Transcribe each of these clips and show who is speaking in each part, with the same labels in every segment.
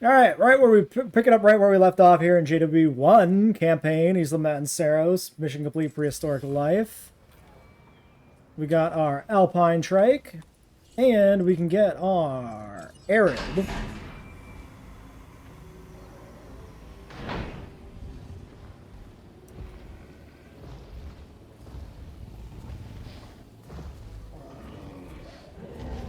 Speaker 1: All right, right where we pick it up right where we left off here in JWE1 campaign, Isla Saros, mission complete prehistoric life. We got our Alpine trike, and we can get our Arid.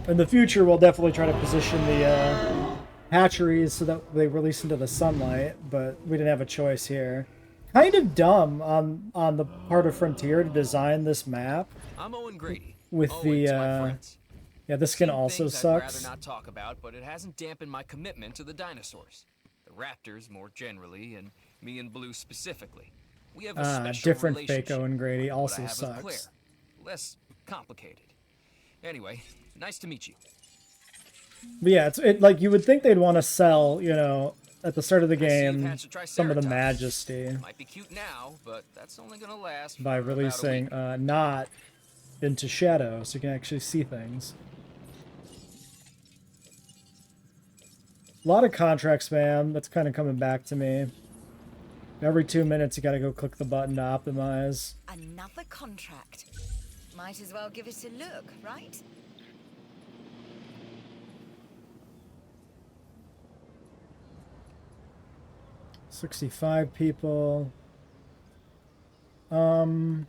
Speaker 1: In the future, we'll definitely try to position the hatcheries so that they release into the sunlight, but we didn't have a choice here. Kind of dumb on the part of Frontier to design this map
Speaker 2: I'm Owen Grady.
Speaker 1: with
Speaker 2: Owens, my friends.
Speaker 1: yeah, this skin
Speaker 2: Seen
Speaker 1: also
Speaker 2: things I'd rather
Speaker 1: sucks.
Speaker 2: not talk about, but it hasn't dampened my commitment to the dinosaurs, the raptors more generally, and me and Blue specifically. We have a special
Speaker 1: Different fake
Speaker 2: relationship.
Speaker 1: Owen Grady
Speaker 2: Like what I
Speaker 1: also
Speaker 2: have with Claire.
Speaker 1: sucks.
Speaker 2: Less complicated. Anyway, nice to meet you.
Speaker 1: But yeah, it like you would think they'd want to sell, you know, at the start of the
Speaker 2: I see you've
Speaker 1: game
Speaker 2: hatched a
Speaker 1: some of the
Speaker 2: Triceratops.
Speaker 1: majesty
Speaker 2: Might be cute now, but that's only gonna last
Speaker 1: by
Speaker 2: for about a
Speaker 1: releasing
Speaker 2: week.
Speaker 1: not into shadow so you can actually see things. A lot of contract spam. That's kind of coming back to me. Every 2 minutes, you gotta go click the button to optimize.
Speaker 3: Another contract. Might as well give it a look, right?
Speaker 1: $65 people. Well,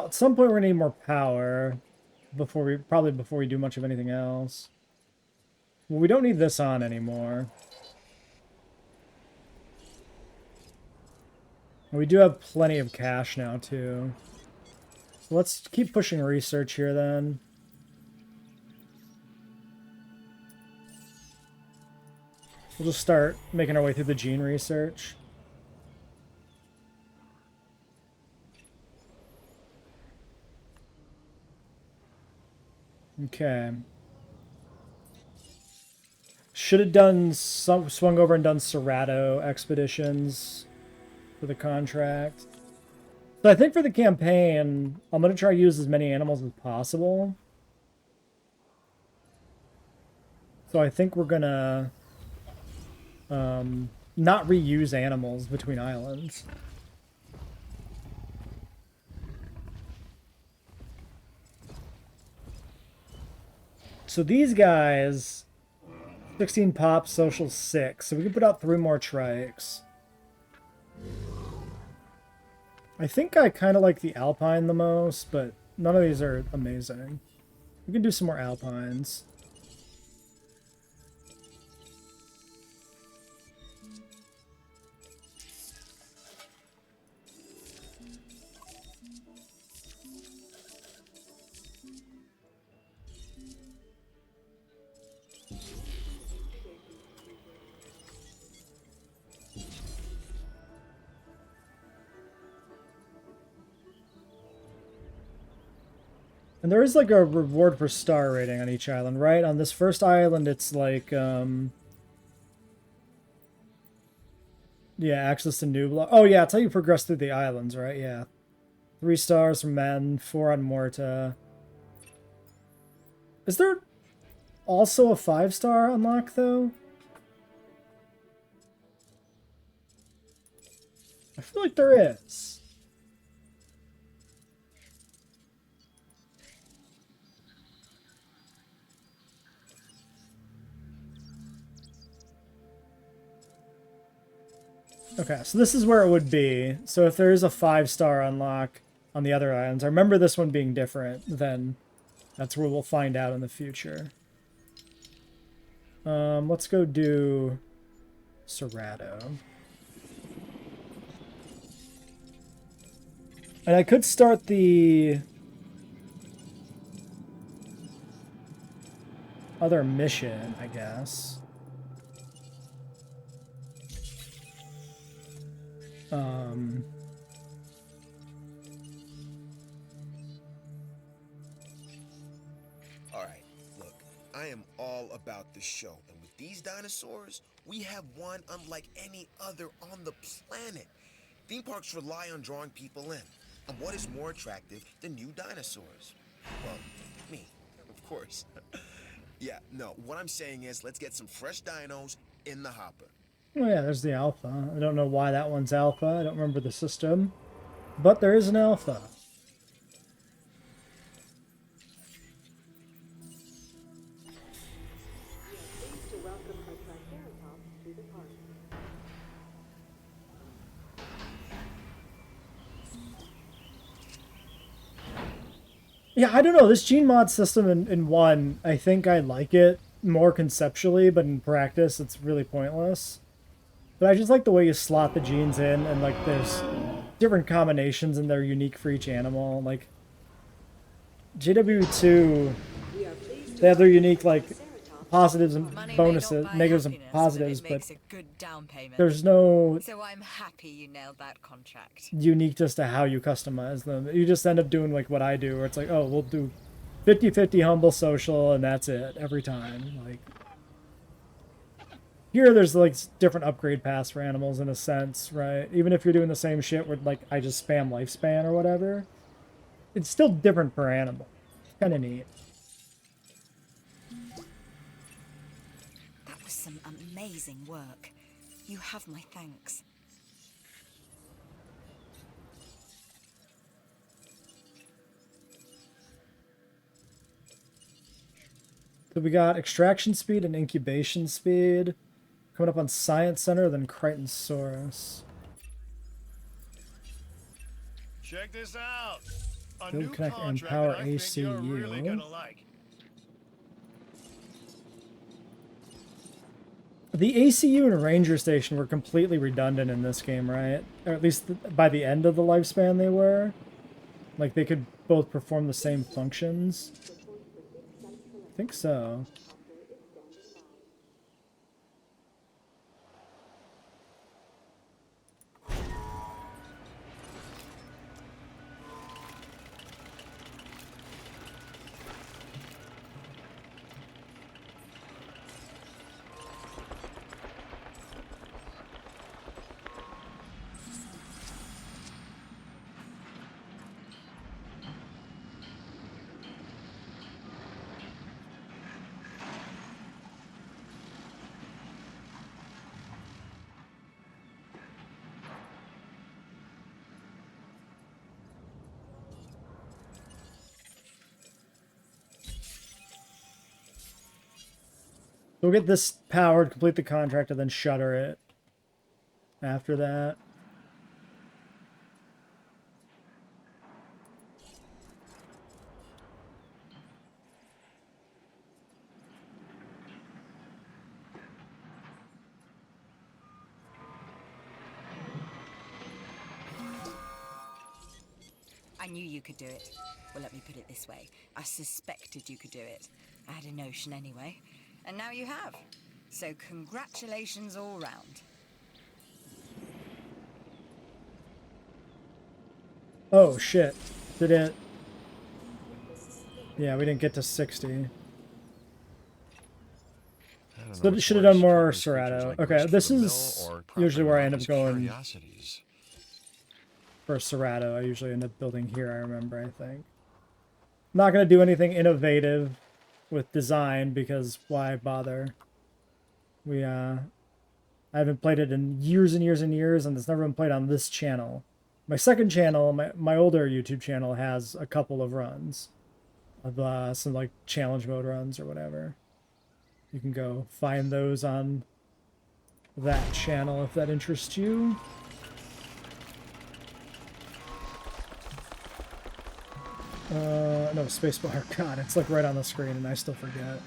Speaker 1: at some point we're gonna need more power before we do much of anything else. Well, we don't need this on anymore. We do have plenty of cash now too. So let's keep pushing research here then. We'll just start making our way through the gene research. Okay. Should have done swung over and done Cerrado expeditions for the contract. So I think for the campaign, I'm going to try to use as many animals as possible. So I think we're going to not reuse animals between islands. So these guys, 16 pop, social 6. So we can put out 3 more trikes. I think I kind of like the Alpine the most, but none of these are amazing. We can do some more Alpines. And there is like a reward for star rating on each island, right? On this first island, it's like, yeah, access to new block. Oh, yeah, it's how you progress through the islands, right? Yeah. 3 stars from Men, 4 on Morta. Is there also a 5-star unlock, though? I feel like there is. Okay, so this is where it would be. So if there is a 5-star unlock on the other islands, I remember this one being different, then that's where we'll find out in the future. Let's go do Cerrado. And I could start the other mission, I guess.
Speaker 4: Alright, look, I am all about the show, and with these dinosaurs, we have one unlike any other on the planet. Theme parks rely on drawing people in. And what is more attractive than new dinosaurs? Well, me, of course. Yeah, no, what I'm saying is let's get some fresh dinos in the hopper.
Speaker 1: Oh yeah, there's the alpha. I don't know why that one's alpha. I don't remember the system. But there is an alpha. Yeah, I don't know. This gene mod system in 1, I think I like it more conceptually, but in practice, it's really pointless. But I just like the way you slot the genes in, and like there's different combinations and they're unique for each animal. Like JWE2, they have their unique like positives and
Speaker 3: Money may
Speaker 1: bonuses,
Speaker 3: not buy
Speaker 1: negatives and
Speaker 3: happiness,
Speaker 1: positives,
Speaker 3: but
Speaker 1: but
Speaker 3: it makes a good down payment.
Speaker 1: there's no
Speaker 3: So I'm happy you nailed that contract.
Speaker 1: uniqueness to how you customize them. You just end up doing like what I do, where it's like, oh, we'll do 50-50 humble social, and that's it every time. Like here, there's like different upgrade paths for animals in a sense, right? Even if you're doing the same shit where like I just spam lifespan or whatever, it's still different per animal. It's kind of neat.
Speaker 3: That was some amazing work. You have my thanks.
Speaker 1: So we got extraction speed and incubation speed. Coming up on Science Center, then Crichtonsaurus.
Speaker 5: Check this out. A
Speaker 1: Build,
Speaker 5: new
Speaker 1: connect, and
Speaker 5: contract
Speaker 1: power
Speaker 5: that I think you're really
Speaker 1: ACU.
Speaker 5: gonna like.
Speaker 1: The ACU and Ranger Station were completely redundant in this game, right? Or at least by the end of the lifespan they were. Like they could both perform the same functions. I think so. We'll get this powered, complete the contract, and then shutter it after that.
Speaker 3: I knew you could do it. Well, let me put it this way. I suspected you could do it. I had a notion anyway. And now you have. So congratulations all round.
Speaker 1: Oh shit. Did it... Yeah, we didn't get to 60. So it should have done more Serrato. Okay, this is usually where I end up going for Serrato. I usually end up building here, I remember, I think. Not going to do anything innovative with design because why bother? I haven't played it in years and years and years, and it's never been played on this channel. My second channel, my older YouTube channel, has a couple of runs of some like challenge mode runs or whatever. You can go find those on that channel if that interests you. No, spacebar. God, it's like right on the screen and I still forget.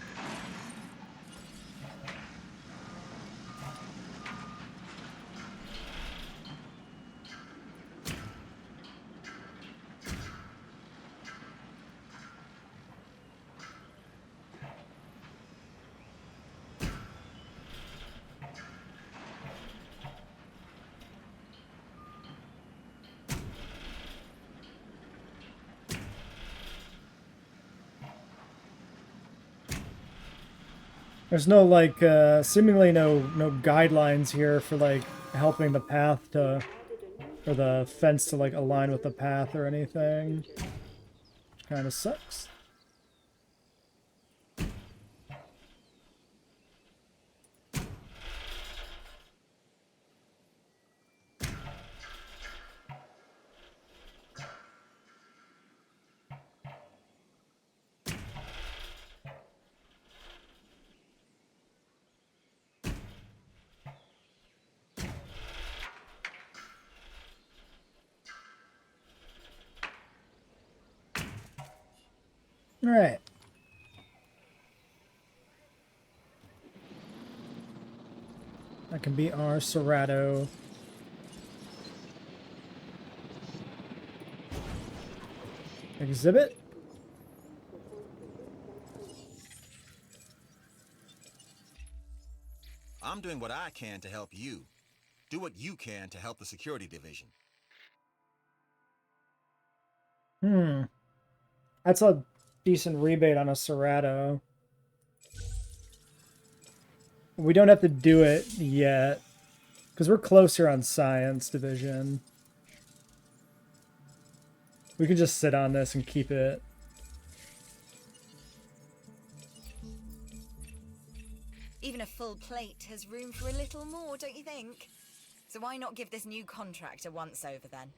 Speaker 1: There's no like seemingly no guidelines here for like helping the path to or the fence to like align with the path or anything. Which kind of sucks. All right. That can be our Serato. Exhibit.
Speaker 6: I'm doing what I can to help you. Do what you can to help the security division.
Speaker 1: That's a decent rebate on a Serato. We don't have to do it yet, because we're closer on Science Division. We could just sit on this and keep it.
Speaker 3: Even a full plate has room for a little more, don't you think? So why not give this new contract a once-over then?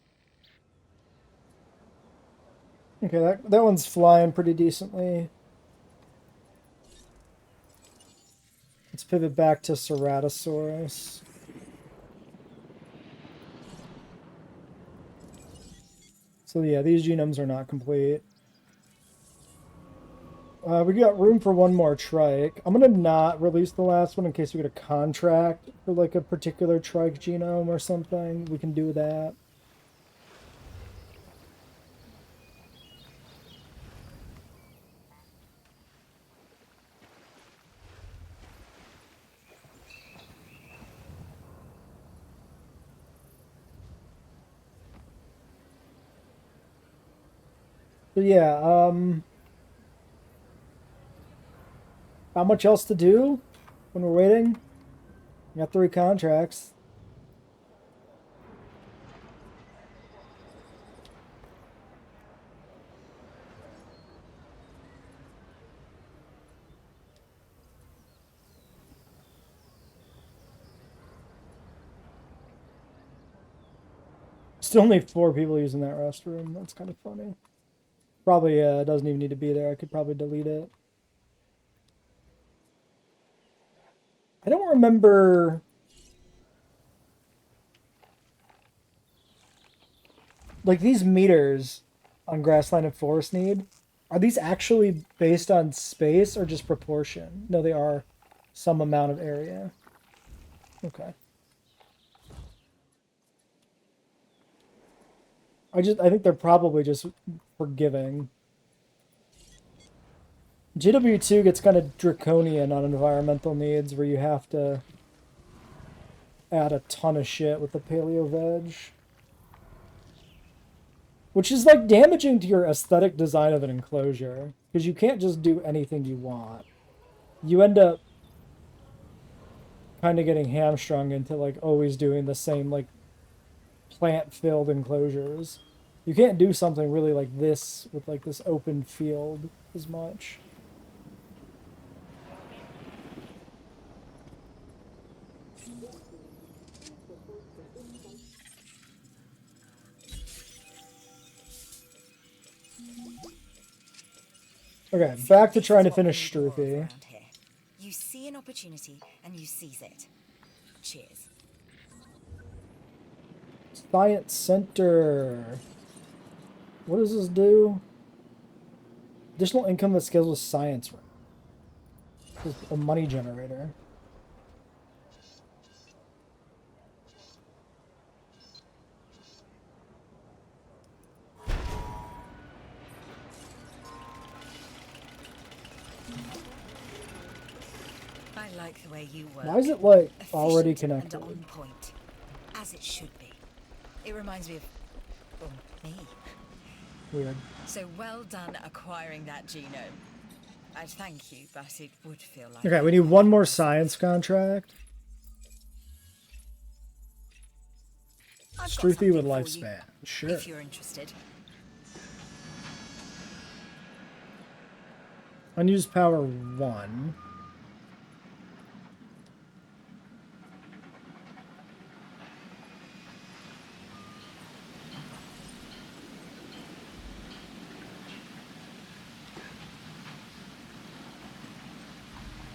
Speaker 1: Okay, that one's flying pretty decently. Let's pivot back to Ceratosaurus. So yeah, these genomes are not complete. We got room for one more trike. I'm gonna not release the last one in case we get a contract for like a particular trike genome or something. We can do that. So yeah, not much else to do when we're waiting. We got 3 contracts. Still only 4 people using that restroom. That's kind of funny. Probably doesn't even need to be there. I could probably delete it. I don't remember. Like these meters on Grassland and Forest Need, are these actually based on space or just proportion? No, they are some amount of area. Okay. I think they're probably just forgiving. JWE2 gets kind of draconian on environmental needs where you have to add a ton of shit with the paleo veg. Which is like damaging to your aesthetic design of an enclosure. Because you can't just do anything you want. You end up kind of getting hamstrung into like always doing the same like plant-filled enclosures. You can't do something really like this with like this open field as much. Okay, back to trying to finish Stroopy.
Speaker 3: You see an opportunity and you seize it. Cheers.
Speaker 1: Science Center. What does this do? Additional income that scales with science. This is a money generator.
Speaker 3: I like the way you work.
Speaker 1: Why is it like already
Speaker 3: Efficient
Speaker 1: connected?
Speaker 3: and on point, as it should be. It reminds me of, well, me.
Speaker 1: Weird.
Speaker 3: So well done acquiring that genome. I'd thank you, but it would feel like...
Speaker 1: Okay, we need one more science contract.
Speaker 3: I've got
Speaker 1: Struthy with
Speaker 3: something for you,
Speaker 1: lifespan. Sure.
Speaker 3: if you're interested.
Speaker 1: Unused power 1.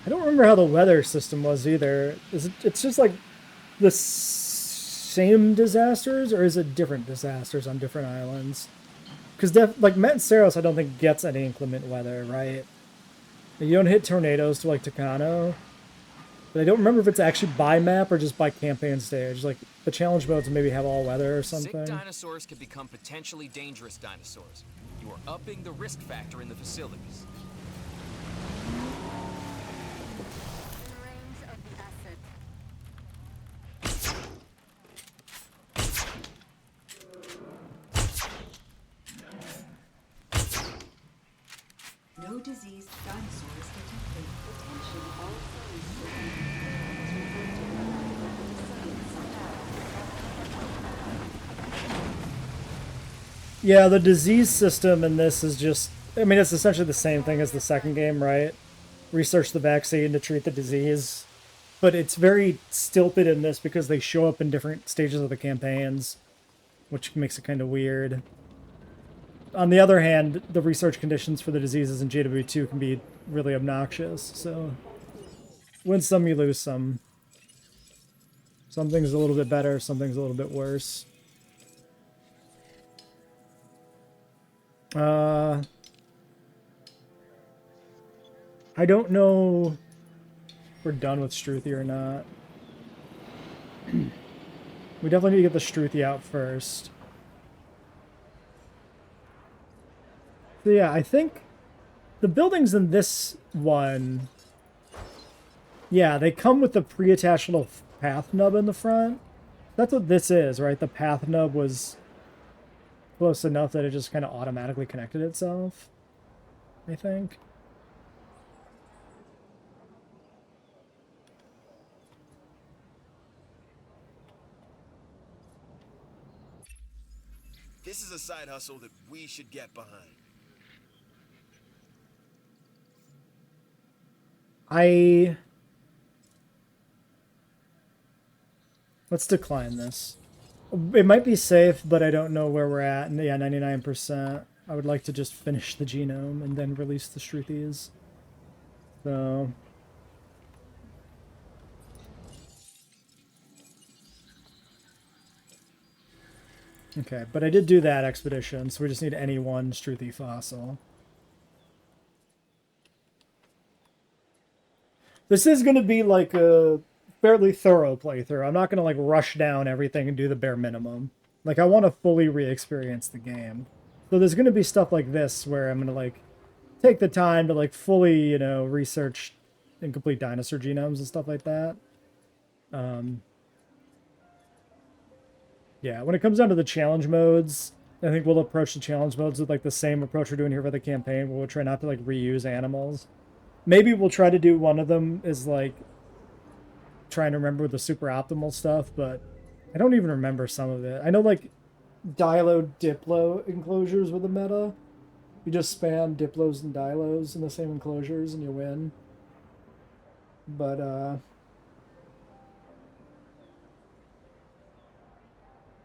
Speaker 1: I don't remember how the weather system was either. It's just like the same disasters, or is it different disasters on different islands? Because like Saros, I don't think gets any inclement weather, right? You don't hit tornadoes to like Tucano, but I don't remember if it's actually by map or just by campaign stage. Like the challenge modes maybe have all weather or
Speaker 2: Sick
Speaker 1: something.
Speaker 2: dinosaurs can become potentially dangerous dinosaurs. You are upping the risk factor in the facilities.
Speaker 7: No diseased dinosaurs detected. Attention all
Speaker 1: Yeah, the disease system in this is just, I mean, it's essentially the same thing as the second game, right? Research the vaccine to treat the disease. But it's very stilted in this because they show up in different stages of the campaigns, which makes it kind of weird. On the other hand, the research conditions for the diseases in JWE2 can be really obnoxious, so win some, you lose some. Something's a little bit better, something's a little bit worse. I don't know if we're done with Struthy or not. We definitely need to get the Struthy out first. So yeah, I think the buildings in this one, yeah, they come with the pre-attached little path nub in the front. That's what this is, right? The path nub was close enough that it just kind of automatically connected itself, I think.
Speaker 4: This is a side hustle that we should get behind.
Speaker 1: Let's decline this. It might be safe, but I don't know where we're at. And yeah, 99%. I would like to just finish the genome and then release the Struthies. So... Okay, but I did do that expedition, so we just need any one Struthi fossil. This is going to be like a fairly thorough playthrough. I'm not going to like rush down everything and do the bare minimum. Like I want to fully re-experience the game. So there's going to be stuff like this where I'm going to like take the time to like fully, you know, research and complete dinosaur genomes and stuff like that. Yeah, when it comes down to the challenge modes, I think we'll approach the challenge modes with like the same approach we're doing here for the campaign, where we'll try not to like reuse animals. Maybe we'll try to do one of them is like trying to remember the super optimal stuff, but I don't even remember some of it. I know like Dilo Diplo enclosures with the meta. You just spam Diplos and Dilos in the same enclosures and you win. But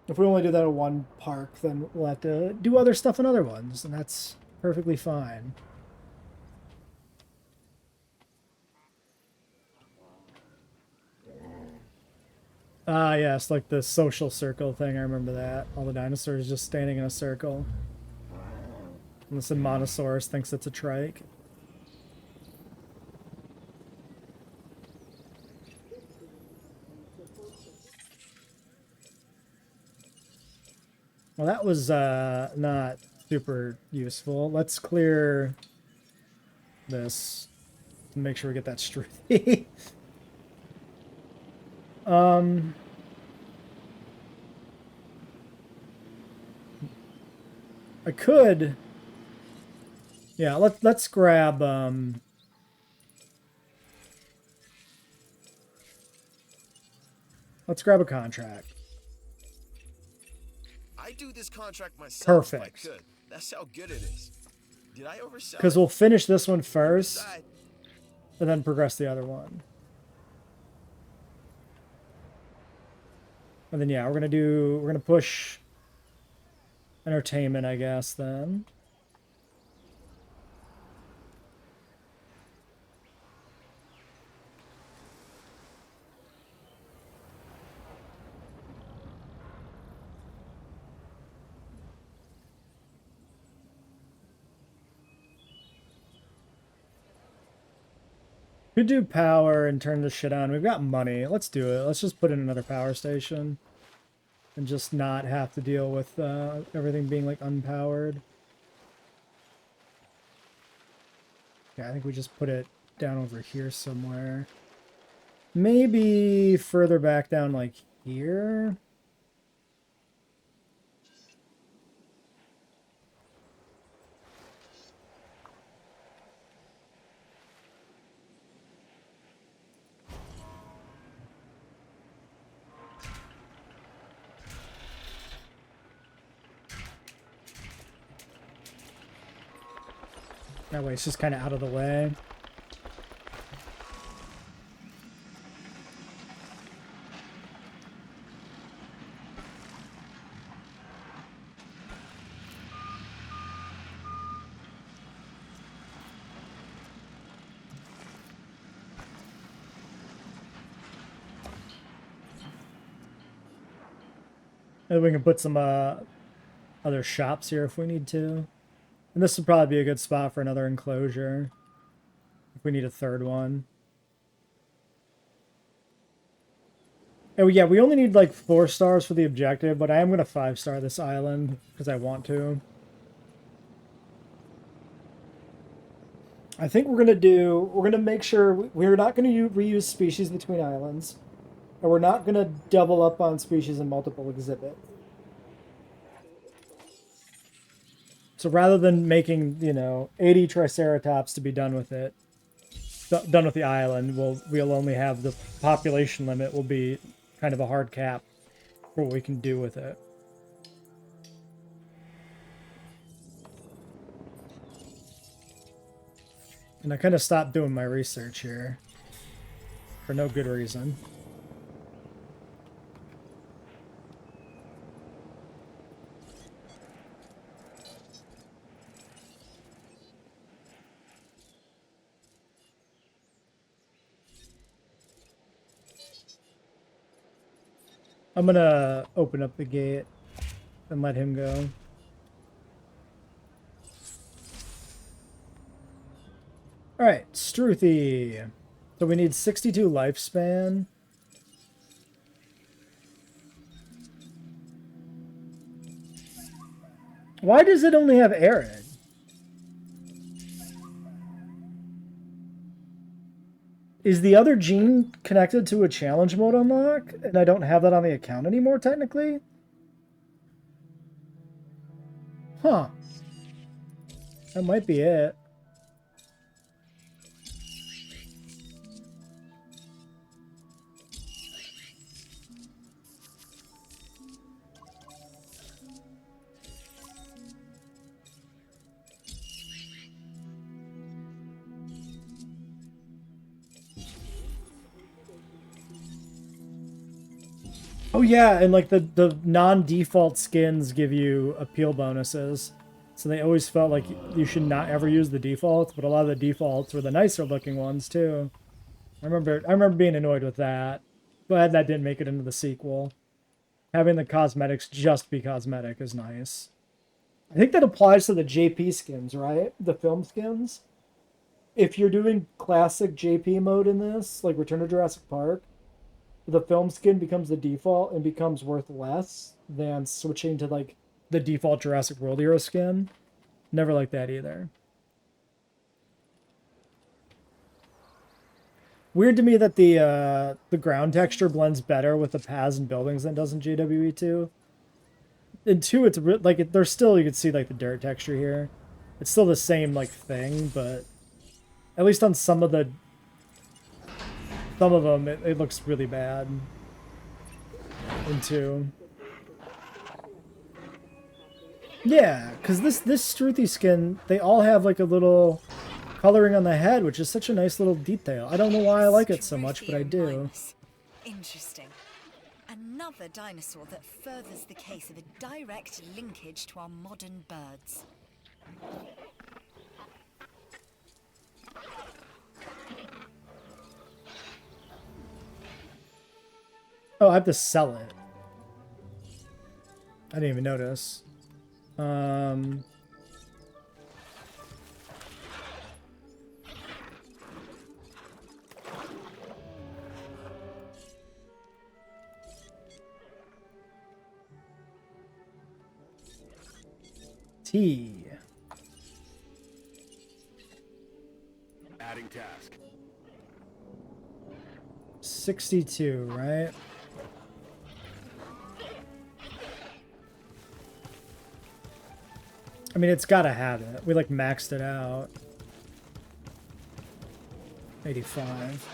Speaker 1: if we only do that at one park, then we'll have to do other stuff in other ones, and that's perfectly fine. Ah, yes, like the social circle thing, I remember that. All the dinosaurs just standing in a circle. And this Monosaurus thinks it's a trike. Well, that was not super useful. Let's clear this to make sure we get that Struthi. I could... Yeah, let's grab... Let's grab a contract.
Speaker 4: I do this contract myself
Speaker 1: Perfect.
Speaker 4: if I could. That's how good it is. Did I oversell
Speaker 1: Because
Speaker 4: it?
Speaker 1: we'll finish this one first,
Speaker 4: Decide.
Speaker 1: and then progress the other one. And then yeah, we're gonna push entertainment, I guess, then. We do power and turn this shit on. We've got money. Let's do it. Let's just put in another power station. And just not have to deal with everything being, like, unpowered. Yeah, I think we just put it down over here somewhere. Maybe further back down, like, here? That way it's just kind of out of the way. And we can put some other shops here if we need to. And this would probably be a good spot for another enclosure. If we need a third one. Oh yeah, we only need like 4 stars for the objective, but I am going to 5-star this island because I want to. I think we're going to make sure we're not going to reuse species between islands. And we're not going to double up on species in multiple exhibits. So rather than making, 80 Triceratops to be done with it, done with the island, we'll only have the population limit will be kind of a hard cap for what we can do with it. And I kind of stopped doing my research here for no good reason. I'm gonna open up the gate and let him go. Alright, Struthy. So we need 62 lifespan. Why does it only have arid? Is the other gene connected to a challenge mode unlock? And I don't have that on the account anymore, technically? Huh. That might be it. Oh yeah, and like the non-default skins give you appeal bonuses. So they always felt like you should not ever use the defaults, but a lot of the defaults were the nicer looking ones too. I remember being annoyed with that. Glad that didn't make it into the sequel. Having the cosmetics just be cosmetic is nice. I think that applies to the JP skins, right? The film skins. If you're doing classic JP mode in this, like Return to Jurassic Park, the film skin becomes the default and becomes worth less than switching to like the default Jurassic World hero skin. Never like that either. Weird to me that the ground texture blends better with the paths and buildings than it does in JWE2. In 2, it's like there's still, you can see like the dirt texture here. It's still the same like thing, but at least on some of them, it looks really bad in 2. Yeah, because this Struthy skin, they all have like a little coloring on the head, which is such a nice little detail. I don't know why I like it so much, but I do.
Speaker 3: Struthiomimus. Interesting. Another dinosaur that furthers the case of a direct linkage to our modern birds.
Speaker 1: Oh, I have to sell it. I didn't even notice. T.
Speaker 5: Adding task.
Speaker 1: 62, right? I mean, it's gotta have it. We like maxed it out. 85.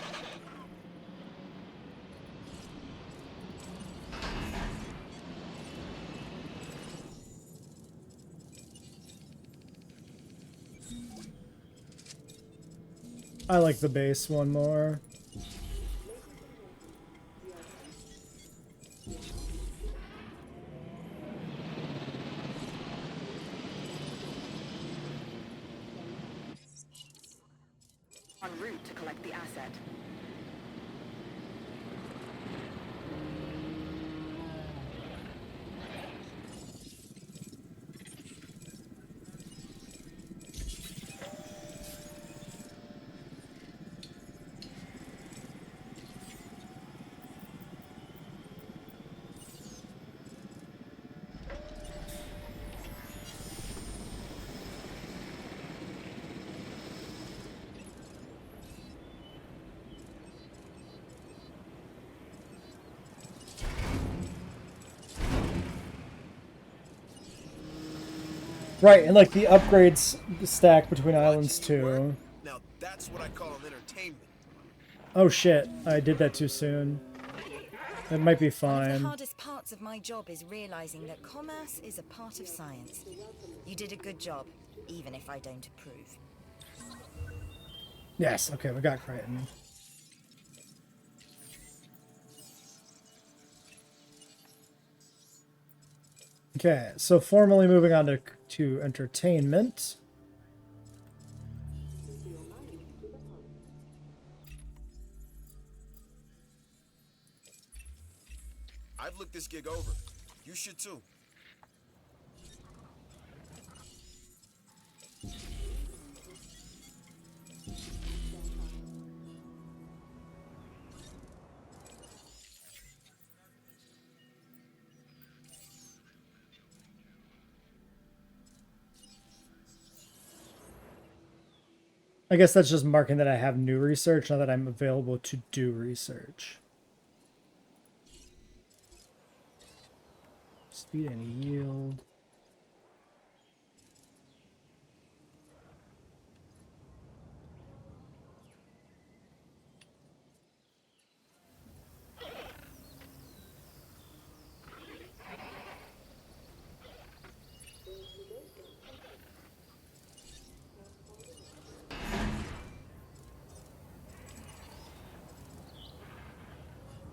Speaker 1: I like the base one more.
Speaker 8: En route to collect the asset.
Speaker 1: Right, and like the upgrades stack between islands too.
Speaker 4: Now that's what I call an entertainment.
Speaker 1: Oh shit, I did that too soon. It might be
Speaker 3: One of
Speaker 1: fine.
Speaker 3: the hardest parts of my job is realizing that commerce is a part of science. You did a good job, even if I don't approve.
Speaker 1: Yes, okay, we got Crichton. Okay, so formally moving on to entertainment.
Speaker 4: I've looked this gig over. You should too.
Speaker 1: I guess that's just marking that I have new research, not that I'm available to do research. Speed and yield.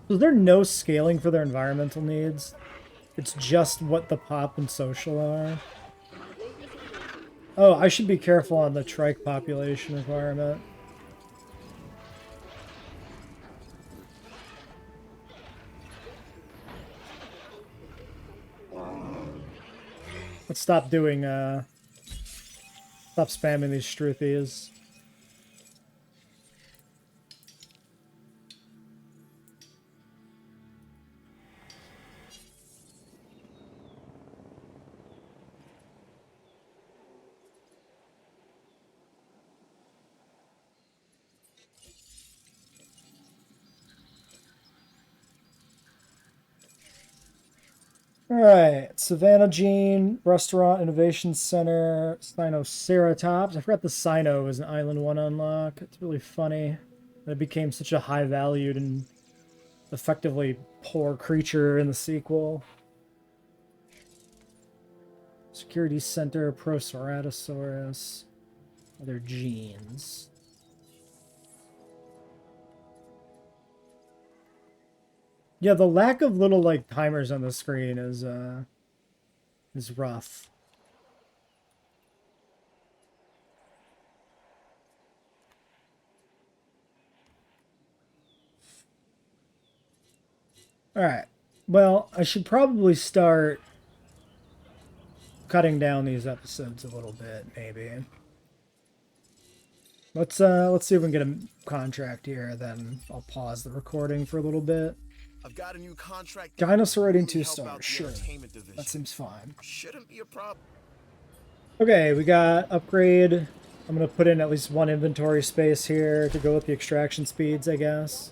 Speaker 1: So is there no scaling for their environmental needs? It's just what the pop and social are? Oh, I should be careful on the trike population requirement. Let's stop doing, stop spamming these Struthies. Alright, Savannah Gene, Restaurant Innovation Center, Sinoceratops. I forgot the Sino is an Island 1 unlock. It's really funny. It became such a high valued and effectively poor creature in the sequel. Security Center, Proceratosaurus. Other genes. Yeah, the lack of little like timers on the screen is rough. All right. Well, I should probably start cutting down these episodes a little bit, maybe. Let's see if we can get a contract here, then I'll pause the recording for a little bit.
Speaker 4: I've got a new contract.
Speaker 1: Dinosaur rating
Speaker 4: Really
Speaker 1: 2
Speaker 4: help out
Speaker 1: stars,
Speaker 4: the
Speaker 1: sure.
Speaker 4: entertainment division.
Speaker 1: That seems fine.
Speaker 4: Shouldn't be a problem.
Speaker 1: Okay, we got upgrade. I'm gonna put in at least one inventory space here to go with the extraction speeds, I guess.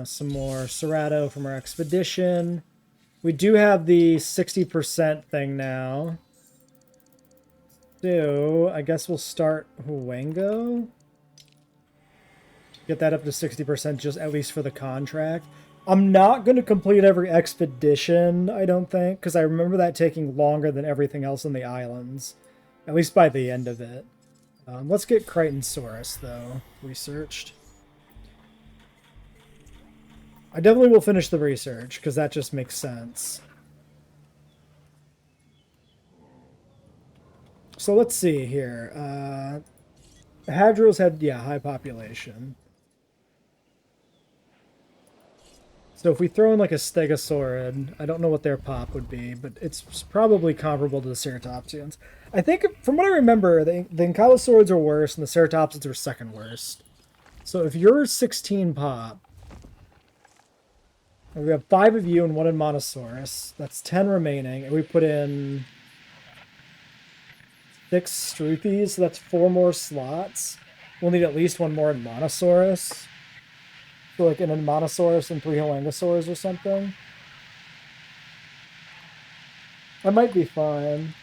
Speaker 1: Some more Cerato from our expedition. We do have the 60% thing now. So, I guess we'll start Huango. Get that up to 60% just at least for the contract. I'm not going to complete every expedition, I don't think, because I remember that taking longer than everything else in the islands. At least by the end of it. Let's get Crichtonsaurus, though, researched. I definitely will finish the research, because that just makes sense. So let's see here. Hadros had, yeah, high population. So if we throw in like a Stegosaurid, I don't know what their pop would be, but it's probably comparable to the Ceratopsians. I think, from what I remember, the Ankylosaurids are worse and the Ceratopsians are second worst. So if you're 16 pop, and we have 5 of you and 1 in Monosaurus, that's 10 remaining, and we put in 6 Struthies, so that's 4 more slots. We'll need at least 1 more in Monosaurus. So like in a Monosaurus and 3 Huangosaurs or something. That might be fine.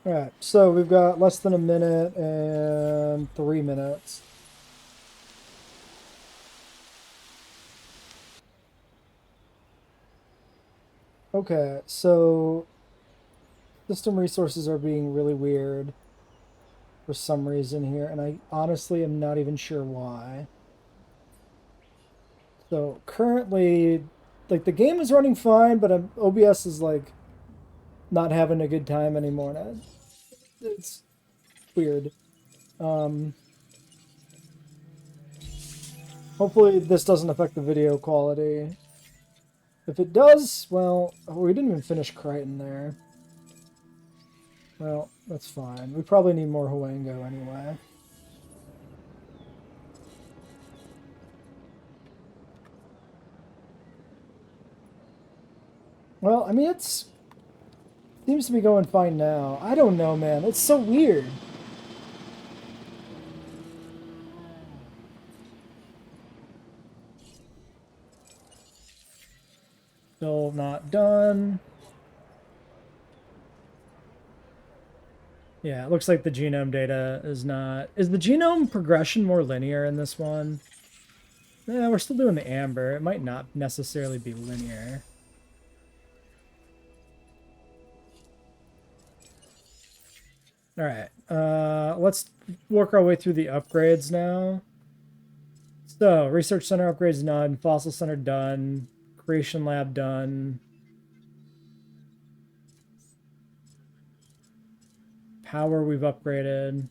Speaker 1: Alright, so we've got less than a minute and 3 minutes. Okay, so system resources are being really weird for some reason here, and I honestly am not even sure why. So currently, like, the game is running fine, but OBS is like not having a good time anymore. And it's weird. Hopefully this doesn't affect the video quality. If it does, well, we didn't even finish Crichton there. Well, that's fine. We probably need more Huango anyway. Well, I mean, it's seems to be going fine now. I don't know, man. It's so weird. Still not done. Yeah, it looks like the genome data is not... Is the genome progression more linear in this one? Yeah, we're still doing the amber. It might not necessarily be linear. Alright, let's work our way through the upgrades now. So, Research Center upgrades done, Fossil Center done, Creation Lab done. Power we've upgraded.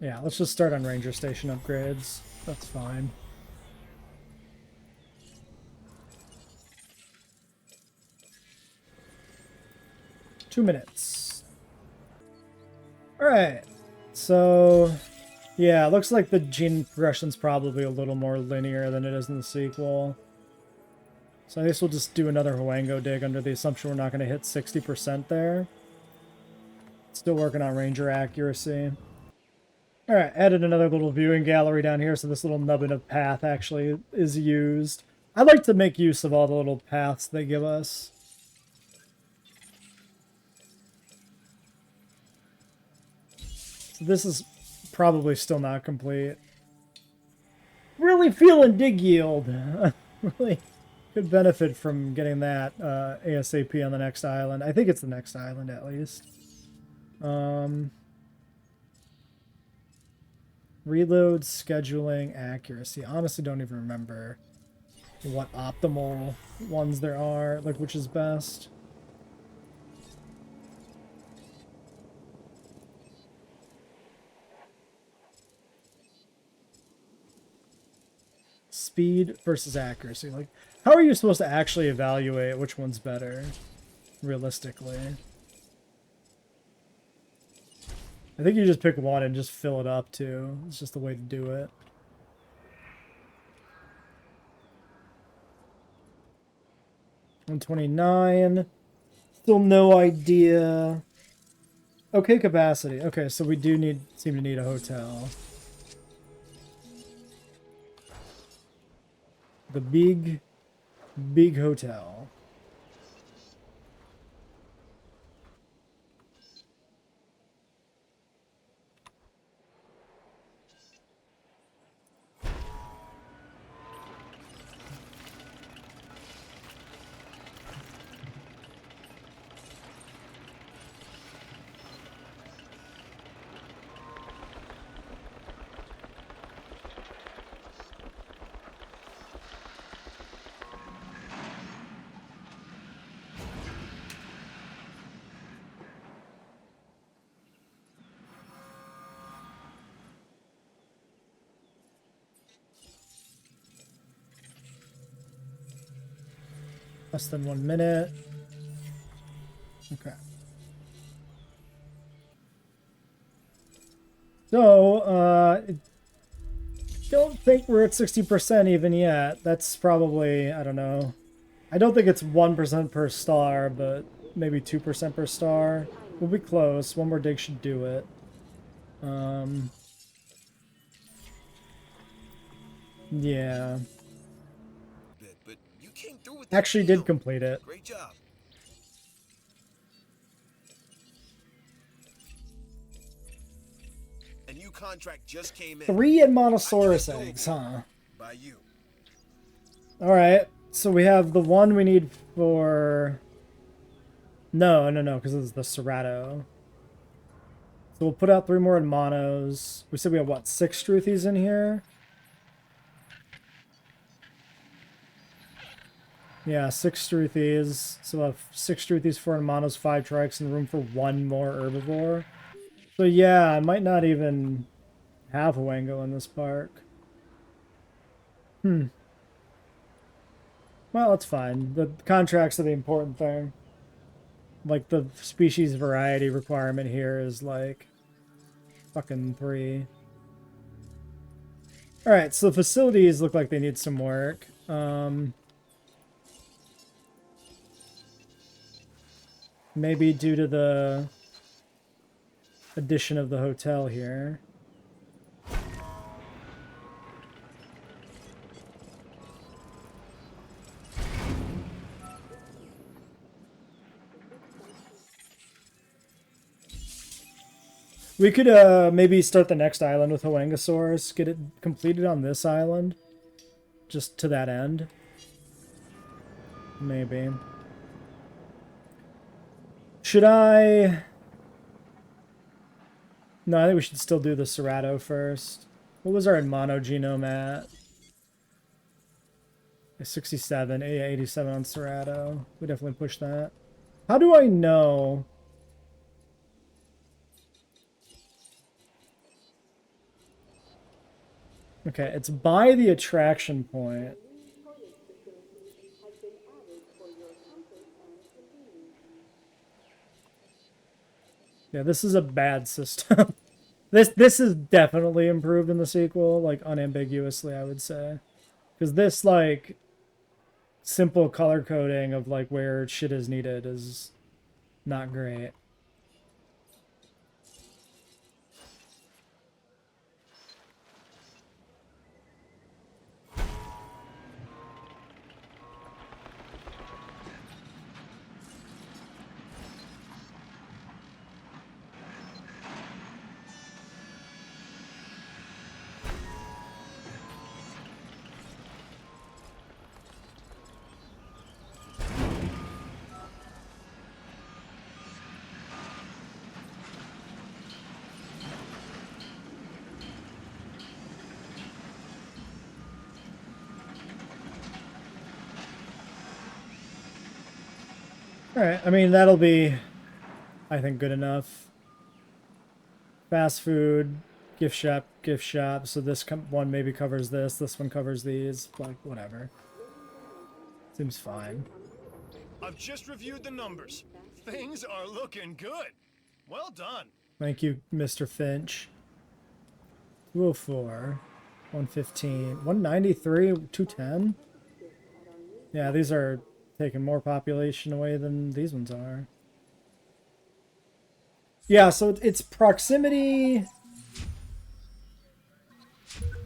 Speaker 1: Yeah, let's just start on Ranger Station upgrades. That's fine. Two minutes. Alright. So, yeah, it looks like the gene progression's probably a little more linear than it is in the sequel. So I guess we'll just do another Huango dig under the assumption we're not going to hit 60% there. Still working on Ranger accuracy. Alright, added another little viewing gallery down here, so this little nubbin of path actually is used. I like to make use of all the little paths they give us. So this is probably still not complete. Really feeling dig yield. Really could benefit from getting that ASAP on the next island. I think it's the next island at least. Reload, scheduling, accuracy. Honestly, don't even remember what optimal ones there are, like which is best. Speed versus accuracy. Like, how are you supposed to actually evaluate which one's better, realistically? I think you just pick one and just fill it up, too. It's just the way to do it. $129. Still no idea. Okay, capacity. Okay, so we do seem to need a hotel. The big hotel. Less than 1 minute. Okay. So, don't think we're at 60% even yet. That's probably, I don't know. I don't think it's 1% per star, but maybe 2% per star. We'll be close. One more dig should do it. Yeah.
Speaker 4: But you came through with
Speaker 1: Actually did complete it.
Speaker 4: Great job. A new contract just came in.
Speaker 1: 3 Monosaurus eggs, huh?
Speaker 4: By you.
Speaker 1: Alright, so we have the one we need for... No, because this is the Cerato. So we'll put out 3 more in monos. We said we have, what, 6 Struthies in here? Yeah, 6 Struthies. So we'll have 6 Struthies, 4 in monos, 5 trikes, and room for 1 more herbivore. So yeah, I might not even have a Wango in this park. Well, that's fine. The contracts are the important thing. Like, the species variety requirement here is, like, fucking 3. Alright, so the facilities look like they need some work. Maybe due to the addition of the hotel here. We could maybe start the next island with Hoangosaurus, get it completed on this island, just to that end. Maybe. Should I... No, I think we should still do the Cerato first. What was our mono genome at? 67, 87 on Cerato. We definitely push that. How do I know... Okay, it's by the attraction point. Yeah, this is a bad system. This is definitely improved in the sequel, like unambiguously, I would say. Because this, like, simple color coding of, like, where shit is needed is not great. Alright, I mean, that'll be, I think, good enough. Fast food, gift shop. So this one maybe covers this one covers these, like, whatever. Seems fine.
Speaker 5: I've just reviewed the numbers. Things are looking good. Well done.
Speaker 1: Thank you, Mr. Finch. 204, 115, 193, 210. Yeah, these are taking more population away than these ones are. Yeah, so it's proximity.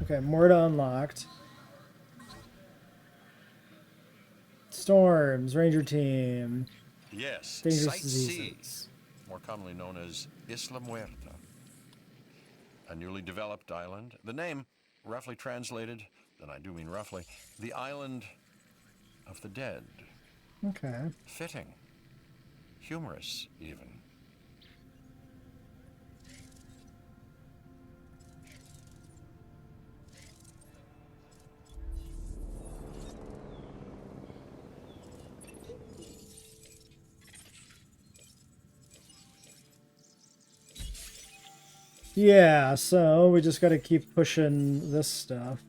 Speaker 1: Okay, Morta unlocked. Storms, Ranger Team.
Speaker 9: Yes,
Speaker 1: Dangerous
Speaker 9: Site C,
Speaker 1: diseases.
Speaker 9: more commonly known as Isla Muerta. A newly developed island. The name, roughly translated, and I do mean roughly, the island of the dead.
Speaker 1: Okay.
Speaker 9: Fitting. Humorous, even.
Speaker 1: Yeah, so we just gotta keep pushing this stuff.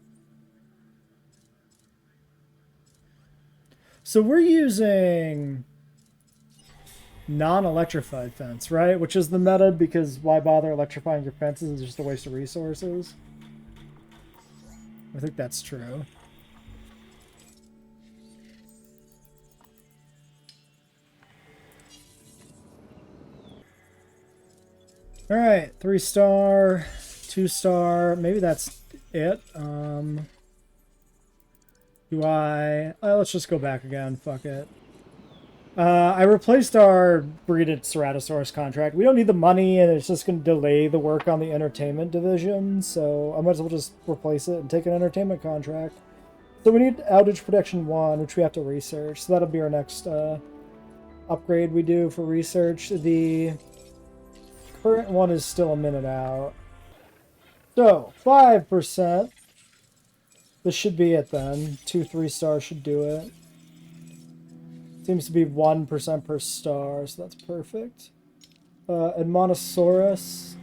Speaker 1: So we're using non-electrified fence, right? Which is the meta, because why bother electrifying your fences? It's just a waste of resources. I think that's true. Alright, 3-star, 2-star, maybe that's it. Let's just go back again, fuck it. I replaced our breeded Ceratosaurus contract. We don't need the money, and it's just going to delay the work on the entertainment division, so I might as well just replace it and take an entertainment contract. So we need outage protection 1, which we have to research, so that'll be our next upgrade we do for research. The current one is still a minute out. So, 5%. This should be it then. 2 3-stars should do it. Seems to be 1% per star, so that's perfect. Admonosaurus.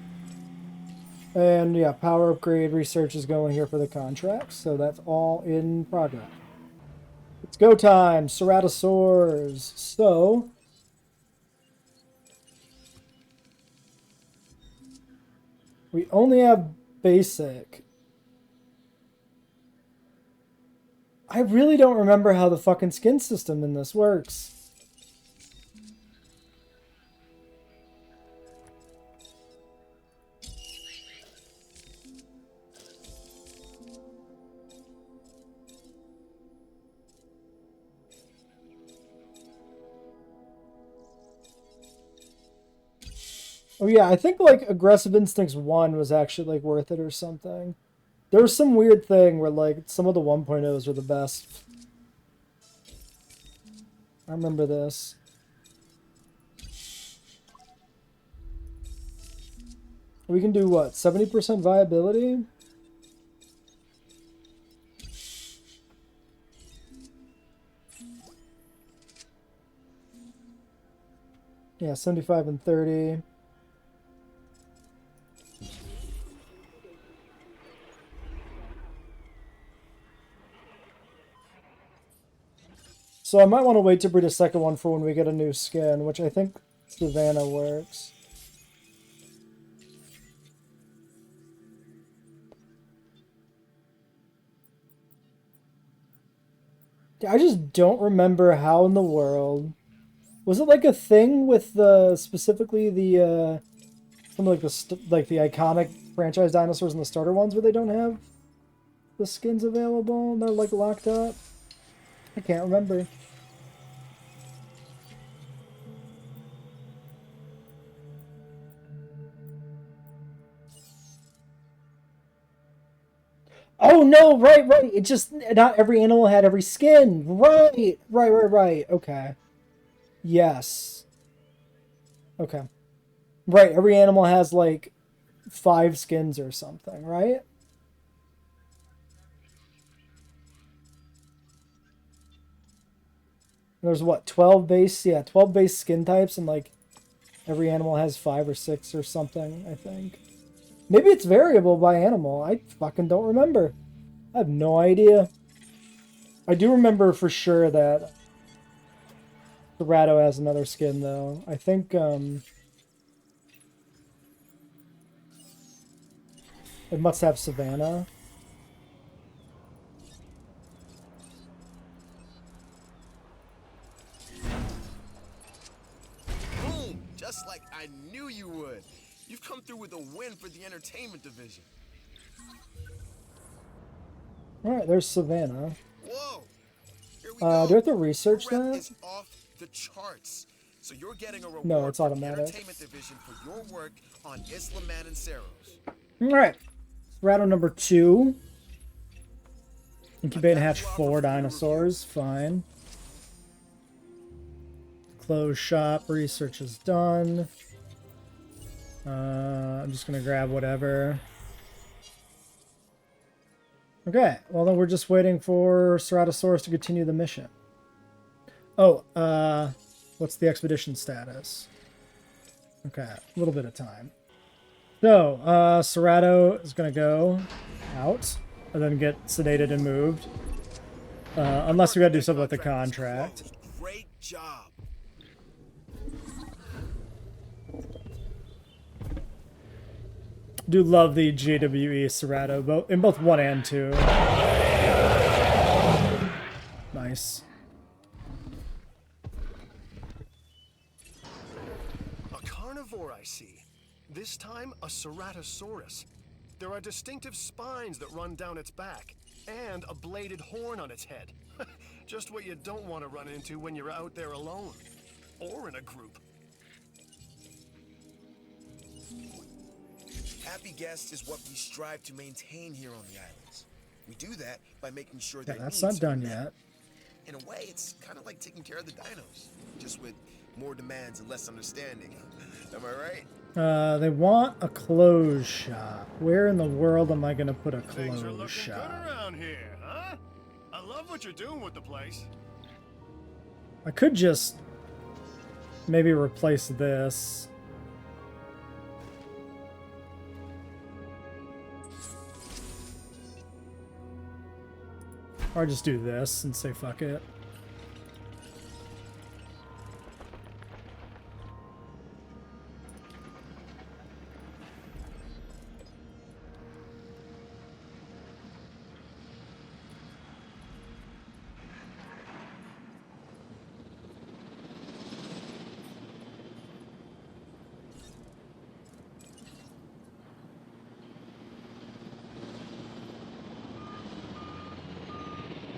Speaker 1: And yeah, power upgrade research is going here for the contracts, so that's all in progress. It's go time, Ceratosaurs. So, we only have basic. I really don't remember how the fucking skin system in this works. Oh yeah, I think like Aggressive Instincts 1 was actually like worth it or something. There was some weird thing where, like, some of the 1.0s are the best. I remember this. We can do, what, 70% viability? Yeah, 75 and 30. So I might want to wait to breed a second one for when we get a new skin, which I think Savannah works. I just don't remember how in the world. Was it like a thing with the specifically the some like the iconic franchise dinosaurs and the starter ones where they don't have the skins available and they're like locked up? I can't remember. Oh no, right. It just not every animal had every skin. Right. Okay. Yes. Okay. Right, every animal has like 5 skins or something, right? There's what, 12 base? Yeah, 12 base skin types, and like every animal has 5 or 6 or something, I think. Maybe it's variable by animal. I fucking don't remember. I have no idea. I do remember for sure that Cerrato has another skin, though. I think, it must have Savannah.
Speaker 4: Boom! Just like I knew you would. You've come through with a win for the entertainment division.
Speaker 1: Alright, there's Savannah.
Speaker 4: Whoa! Here we
Speaker 1: Do I
Speaker 4: go.
Speaker 1: have to research
Speaker 4: Your rep
Speaker 1: that?
Speaker 4: is off the charts. So you're getting a reward
Speaker 1: No, it's
Speaker 4: from the
Speaker 1: automatic.
Speaker 4: entertainment division for your work on Isla Mananceros.
Speaker 1: Alright. Cerrato number 2. Incubate and hatch 4 dinosaurs. Fine. Close shop. Research is done. I'm just gonna grab whatever. Okay, well then we're just waiting for Ceratosaurus to continue the mission. Oh, what's the expedition status? Okay, a little bit of time. So, Cerrato is gonna go out and then get sedated and moved. Unless we gotta do something with the contract.
Speaker 4: Great job.
Speaker 1: Do love the JWE Cerrato, in both 1 and 2. Nice.
Speaker 5: A carnivore, I see. This time, a Ceratosaurus. There are distinctive spines that run down its back, and a bladed horn on its head. Just what you don't want to run into when you're out there alone. Or in a group.
Speaker 4: Happy guests is what we strive to maintain here on the islands. We do that by making sure
Speaker 1: Yeah,
Speaker 4: their
Speaker 1: that's
Speaker 4: needs
Speaker 1: not
Speaker 4: are
Speaker 1: done
Speaker 4: met.
Speaker 1: yet.
Speaker 4: In a way, it's kind of like taking care of the dinos, just with more demands and less understanding. Am I right?
Speaker 1: They want a clothes shop. Where in the world am I gonna put a
Speaker 5: Things are
Speaker 1: clothes
Speaker 5: looking
Speaker 1: shop?
Speaker 5: good around here, huh? I love what you're doing with the place.
Speaker 1: I could just maybe replace this. Or just do this and say fuck it.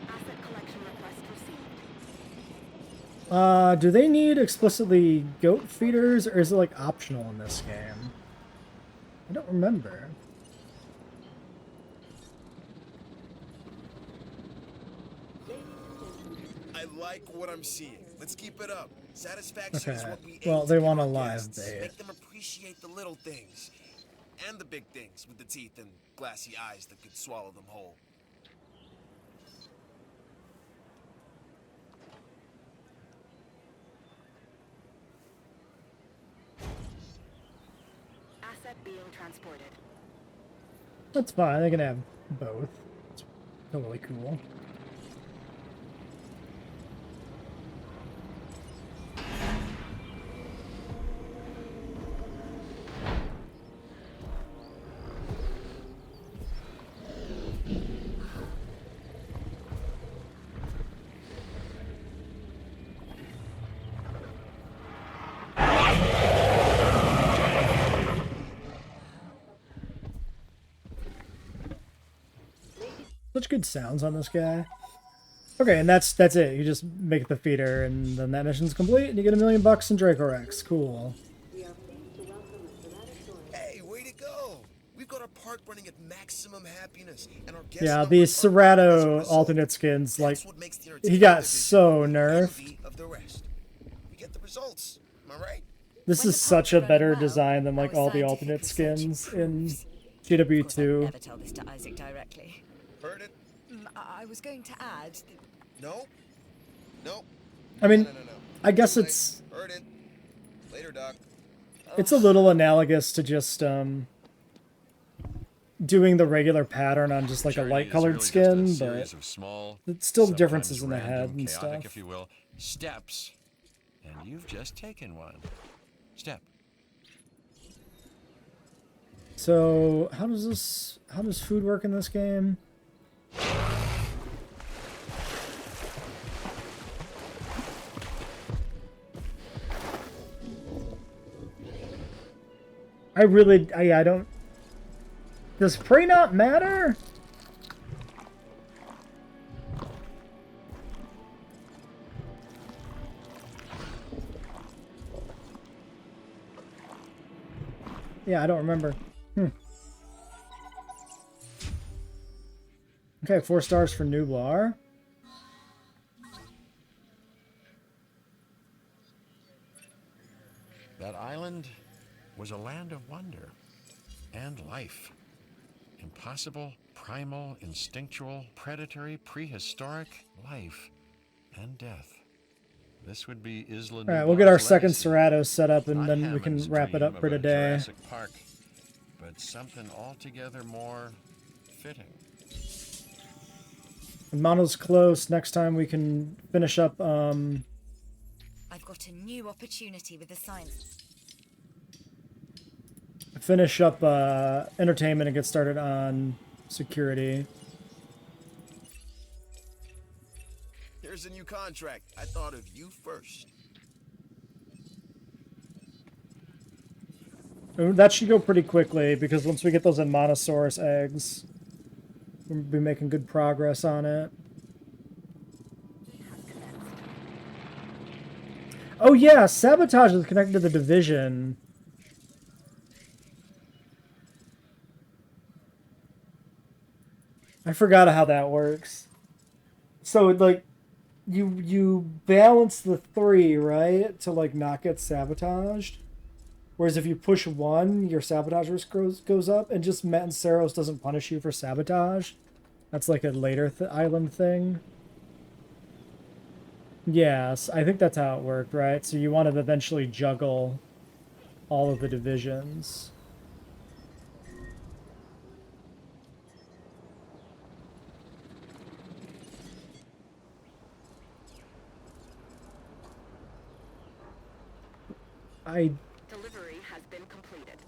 Speaker 8: Asset collection request received.
Speaker 1: Do they need explicitly goat feeders, or is it like optional in this game? I don't remember.
Speaker 4: I like what I'm seeing. Let's keep it up. Satisfaction is
Speaker 1: Okay.
Speaker 4: what we
Speaker 1: Well,
Speaker 4: aim
Speaker 1: they
Speaker 4: to give
Speaker 1: want a
Speaker 4: our
Speaker 1: live
Speaker 4: guests.
Speaker 1: bait.
Speaker 4: Make them appreciate the little things. And the big things with the teeth and glassy eyes that could swallow them whole.
Speaker 8: Asset being transported.
Speaker 1: That's fine. They can have both. It's totally cool. Such good sounds on this guy. Okay, and that's it. You just make the feeder, and then that mission's complete, and you get $1 million in Dracorex. Cool.
Speaker 4: Hey, way to go! We've got our park running at maximum happiness, and our guest
Speaker 1: Yeah, these
Speaker 4: numbers are up as a
Speaker 1: Cerrato
Speaker 4: result.
Speaker 1: alternate skins, like,
Speaker 4: That's what makes the
Speaker 1: he
Speaker 4: entertainment
Speaker 1: got
Speaker 4: division
Speaker 1: so
Speaker 4: the
Speaker 1: nerfed.
Speaker 4: envy of the rest. We get the results. Am I right?
Speaker 1: This
Speaker 3: When
Speaker 1: is
Speaker 3: the
Speaker 1: such
Speaker 3: park's
Speaker 1: a
Speaker 3: running
Speaker 1: better
Speaker 3: well,
Speaker 1: design than like
Speaker 3: our
Speaker 1: all the
Speaker 3: scientific
Speaker 1: alternate
Speaker 3: research
Speaker 1: skins in
Speaker 3: improves. Of course, I'd
Speaker 1: JW2.
Speaker 3: never tell this to Isaac directly.
Speaker 4: Heard it?
Speaker 3: I was going to add that
Speaker 4: No. No.
Speaker 1: I mean,
Speaker 4: No.
Speaker 1: I guess
Speaker 4: Too late.
Speaker 1: it's
Speaker 4: Heard it. Later, Doc.
Speaker 1: a little analogous to just doing the regular pattern on just like a
Speaker 9: Journey
Speaker 1: light
Speaker 9: is
Speaker 1: colored
Speaker 9: really just a
Speaker 1: skin,
Speaker 9: series
Speaker 1: but
Speaker 9: of small,
Speaker 1: it's still
Speaker 9: sometimes
Speaker 1: differences in the
Speaker 9: random,
Speaker 1: head and
Speaker 9: chaotic,
Speaker 1: stuff.
Speaker 9: if you will, steps, and you've just taken one. Step.
Speaker 1: So how does food work in this game? I don't. Does prey not matter? Yeah, I don't remember. Okay, 4 stars for Nublar.
Speaker 9: That island was a land of wonder and life. Impossible, primal, instinctual, predatory, prehistoric life and death. This would be Isla
Speaker 1: All right, we'll get our
Speaker 9: Nublar's
Speaker 1: second
Speaker 9: legacy.
Speaker 1: Serrato set up, and
Speaker 9: Not
Speaker 1: then we can
Speaker 9: Hammond's
Speaker 1: wrap it
Speaker 9: dream
Speaker 1: up for
Speaker 9: of a
Speaker 1: today.
Speaker 9: Jurassic Park, but something altogether more fitting.
Speaker 1: Mono's close. Next time we can finish up.
Speaker 3: I've got a new opportunity with the science.
Speaker 1: Finish up entertainment and get started on security.
Speaker 4: Here's a new contract. I thought of you first.
Speaker 1: That should go pretty quickly because once we get those Monosaurus eggs, we'll be making good progress on it. Oh yeah, sabotage is connected to the division. I forgot how that works. So like, you balance the 3, right, to like not get sabotaged. Whereas if you push 1, your sabotage risk goes up, and just Met and Saros doesn't punish you for sabotage. That's like a later island thing. Yes, I think that's how it worked, right? So you want to eventually juggle all of the divisions.
Speaker 8: Delivery has been completed.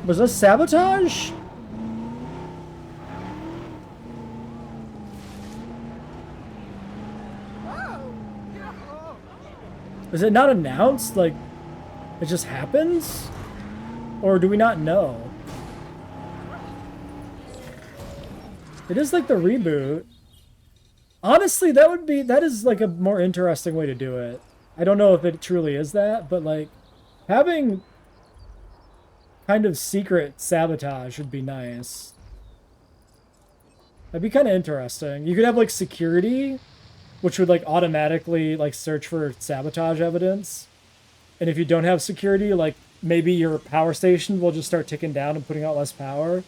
Speaker 1: Was this sabotage? Is it not announced? Like, it just happens? Or do we not know? It is like the reboot. Honestly, that is like a more interesting way to do it. I don't know if it truly is that, but like having kind of secret sabotage would be nice. That'd be kind of interesting. You could have like security, which would like automatically like search for sabotage evidence. And if you don't have security, like maybe your power station will just start ticking down and putting out less power.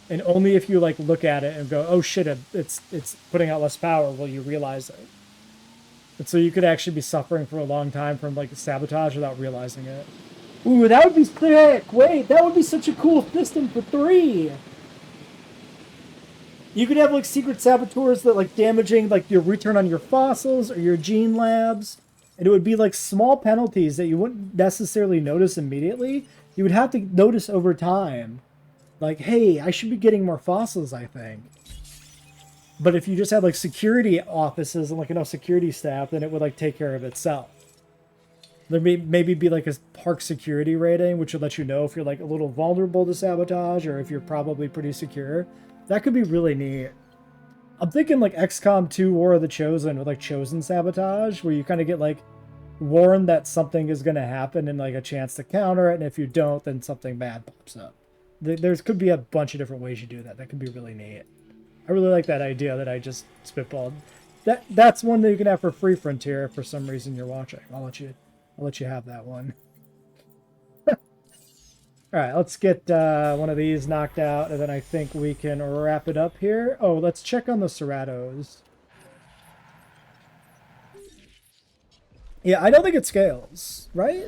Speaker 1: And only if you like look at it and go, oh shit, it's putting out less power, will you realize it. And so you could actually be suffering for a long time from like sabotage without realizing it. Ooh, that would be sick! Wait, that would be such a cool system for 3! You could have like secret saboteurs that like damaging like your return on your fossils or your gene labs. And it would be like small penalties that you wouldn't necessarily notice immediately. You would have to notice over time. Like, hey, I should be getting more fossils, I think. But if you just had like security offices and like enough security staff, then it would like take care of itself. There may maybe be like a park security rating, which would let you know if you're like a little vulnerable to sabotage or if you're probably pretty secure. That could be really neat. I'm thinking like XCOM 2 War of the Chosen with like Chosen sabotage, where you kind of get like warned that something is going to happen and like a chance to counter it. And if you don't, then something bad pops up. There could be a bunch of different ways you do that. That could be really neat. I really like that idea that I just spitballed. That's one that you can have for free, Frontier, if for some reason you're watching. I'll let you have that one. Alright, let's get one of these knocked out, and then I think we can wrap it up here. Oh, let's check on the Ceratos. Yeah, I don't think it scales, right?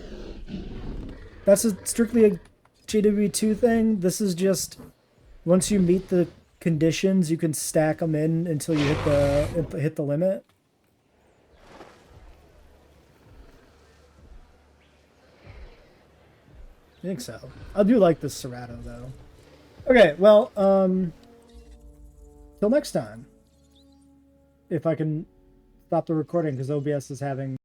Speaker 1: That's strictly a JWE2 thing. This is just, once you meet the conditions, you can stack them in until you hit the limit. I think so. I do like this Cerato, though. Okay, well, till next time. If I can stop the recording, because OBS is having